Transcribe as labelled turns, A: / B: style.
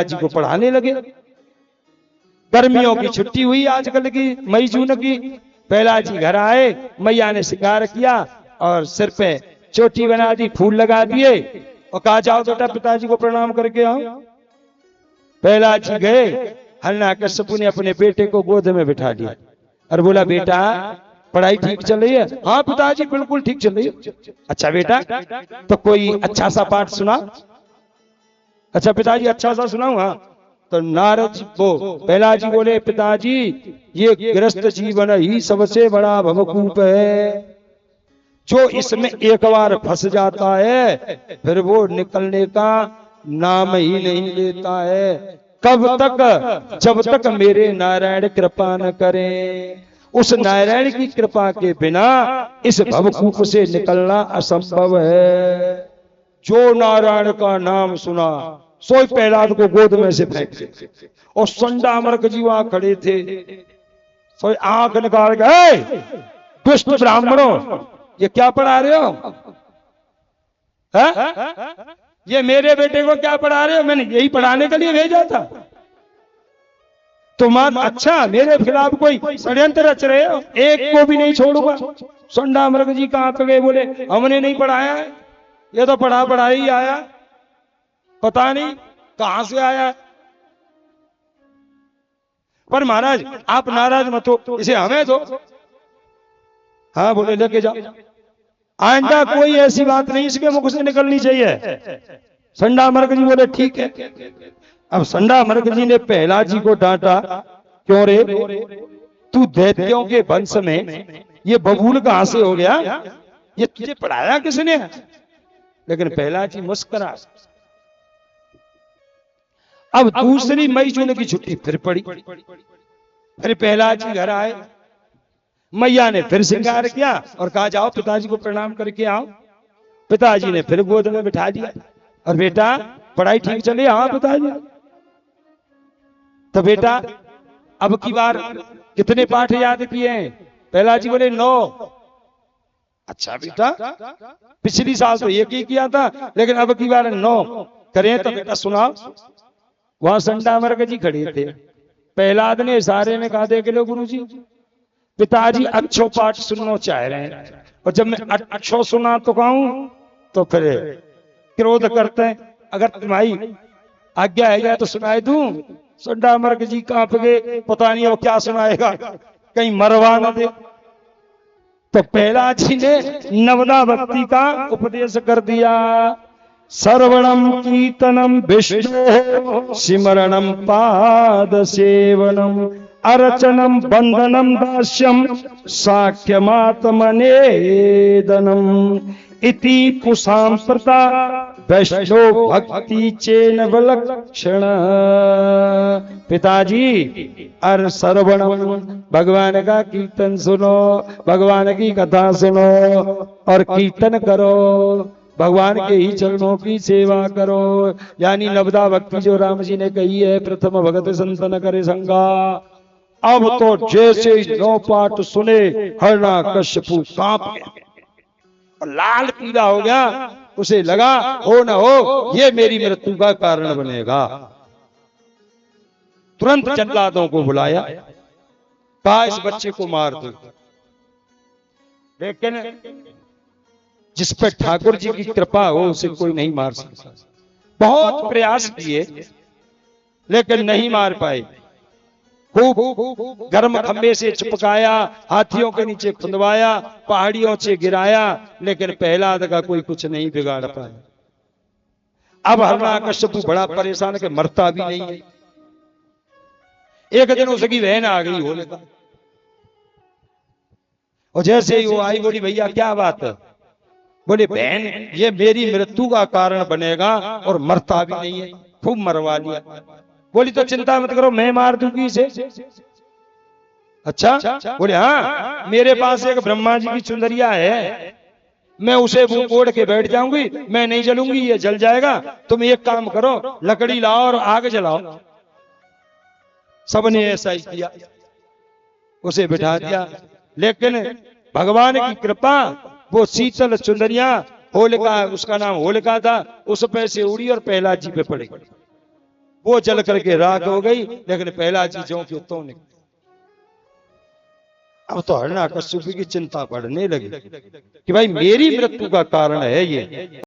A: जी को पढ़ाने लगे। गर्मियों की छुट्टी हुई आजकल की, मई जून की। प्रहलाद जी घर आए, मैया ने श्रृंगार किया और सिर पे चोटी बना दी, फूल लगा दिए और कहा जाओ बेटा पिताजी को प्रणाम करके आओ। प्रहलाद जी गए, हिरण्यकश्यप ने अपने बेटे को गोद में बिठा लिया और बोला बेटा पढ़ाई ठीक चल रही है? हाँ पिताजी बिल्कुल ठीक चल रही है। अच्छा बेटा तो कोई अच्छा सा पाठ सुना। अच्छा पिताजी अच्छा सा सुनाऊं? हाँ। तो नारद वो प्रहलाद जी बोले पिताजी ये गृहस्थ जीवन ही सबसे बड़ा भवकूप है, जो इसमें एक बार फंस जाता है फिर वो निकलने का नाम ही नहीं लेता है। कब तक? जब तक मेरे नारायण कृपा न करें। उस नारायण की कृपा के बिना इस भवकूप से निकलना असंभव है। जो नारायण का नाम सुना सोई प्रहलाद को गोद में से फेंक दे। और संडा मर्क जी वहां खड़े थे, सोई आंख निकाल गए, दुष्ट ब्राह्मणों ये क्या पढ़ा रहे हो? ये मेरे बेटे को क्या पढ़ा रहे हो? मैंने यही पढ़ाने के लिए भेजा था। तुम अच्छा मेरे खिलाफ कोई षड्यंत्र रच रहे हो? एक को भी नहीं छोड़ूंगा। संडा मर्ग जी कहां पे गए? बोले हमने नहीं पढ़ाया है, ये तो पढ़ा ही आया, पता नहीं कहां से आया। पर महाराज आप नाराज मत हो, इसे हमें दो। हाँ बोले लेके जाओ, आइंदा कोई ऐसी बात नहीं इसके मुख से निकलनी चाहिए। संडा मर्ग जी बोले ठीक है। अब संडा मर्ग जी ने प्रहलाद जी को डांटा, क्यों रे तू दैत्यों के वंश में ये बबूल कहां से हो गया? ये तुझे पढ़ाया किसने? लेकिन प्रहलाद जी मुस्कुरा। अब दूसरी मई जून की छुट्टी फिर पड़ी, फिर प्रहलाद जी घर आए, मैया ने फिर श्रृंगार किया और कहा जाओ पिताजी को प्रणाम करके आओ। पिताजी ने फिर गोद में बिठा दिया और बेटा पढ़ाई ठीक चली? हाँ पिताजी। तो बेटा अब की बार कितने पाठ याद किए हैं? प्रहलाद जी बोले 9। अच्छा बेटा पिछली साल तो एक ही किया था, लेकिन अब की बार 9 करें तो बेटा सुनाओ। वहां संडा मर्ग जी खड़े थे। प्रहलाद ने इशारे में कहा देख लो गुरु जी पिताजी अच्छो पाठ सुनना चाह रहे हैं, और जब मैं अच्छो सुना तो कहूं तो फिर क्रोध करते हैं। अगर तुम्हारी आज्ञा है तो सुनाए दूं। संडा मर्ग जी कांप गए, पता नहीं वो क्या सुनाएगा, कहीं मरवा न दे। तो प्रहलाद जी ने नवदा भक्ति का उपदेश कर दिया। सर्वणम कीर्तनम विष्णु सिमरणम पाद सेवनम अर्चनम बंधनम दास्यम साख्यमात्मनेदनम इति कुसाम्प्रता वैष्णव भक्ति चेन विलक्षण। पिताजी अर श्रवणम भगवान का कीर्तन सुनो, भगवान की कथा सुनो और कीर्तन करो, भगवान के ही चरणों की सेवा करो। यानी नवदा भक्ति जो राम जी ने कही है, प्रथम भगत संतन करे संगा। अब तो जैसे 9 पाठ सुने हिरण्यकश्यपु कांप गया, लाल पीला हो गया। उसे लगा हो न हो ये मेरी मृत्यु का कारण बनेगा। तुरंत जल्लादों को बुलाया, कहा इस बच्चे को मार दो। लेकिन जिस पर ठाकुर जी की कृपा हो उसे कोई नहीं मार सकता। बहुत प्रयास किए लेकिन नहीं मार पाए। खूब गर्म खंबे से चिपकाया, हाथियों के नीचे खुंदवाया, पहाड़ियों से गिराया, लेकिन प्रहलाद का कोई कुछ नहीं बिगाड़ पाया। अब हिरण्यकश्यप बड़ा परेशान कि मरता भी नहीं है। एक दिन उसकी बहन आ गई होलिका, और जैसे ही वो आई बोली भैया क्या बात है? बोले बहन ये मेरी मृत्यु का कारण बनेगा और मरता भी नहीं है, खूब मरवा लिया। बोली तो चिंता मत करो मैं मार दूंगी इसे। अच्छा? बोले हाँ मेरे पास एक ब्रह्मा जी की चुंदरिया है, मैं उसे वो ओढ़ के बैठ जाऊंगी, मैं नहीं जलूंगी ये जल जाएगा। तुम एक काम करो लकड़ी लाओ और आग जलाओ। सबने ऐसा ही किया, उसे बिठा दिया। लेकिन भगवान की कृपा वो शीतल चुंदरिया होलिका, उसका नाम होलिका था, उस पे से उड़ी और प्रहलाद जी पे पड़ी। वो जल करके राख हो गई, लेकिन पहला चीजों की तो निकली। अब तो हिरण्यकश्यप की चिंता बढ़ने लगी कि भाई मेरी मृत्यु का कारण है ये।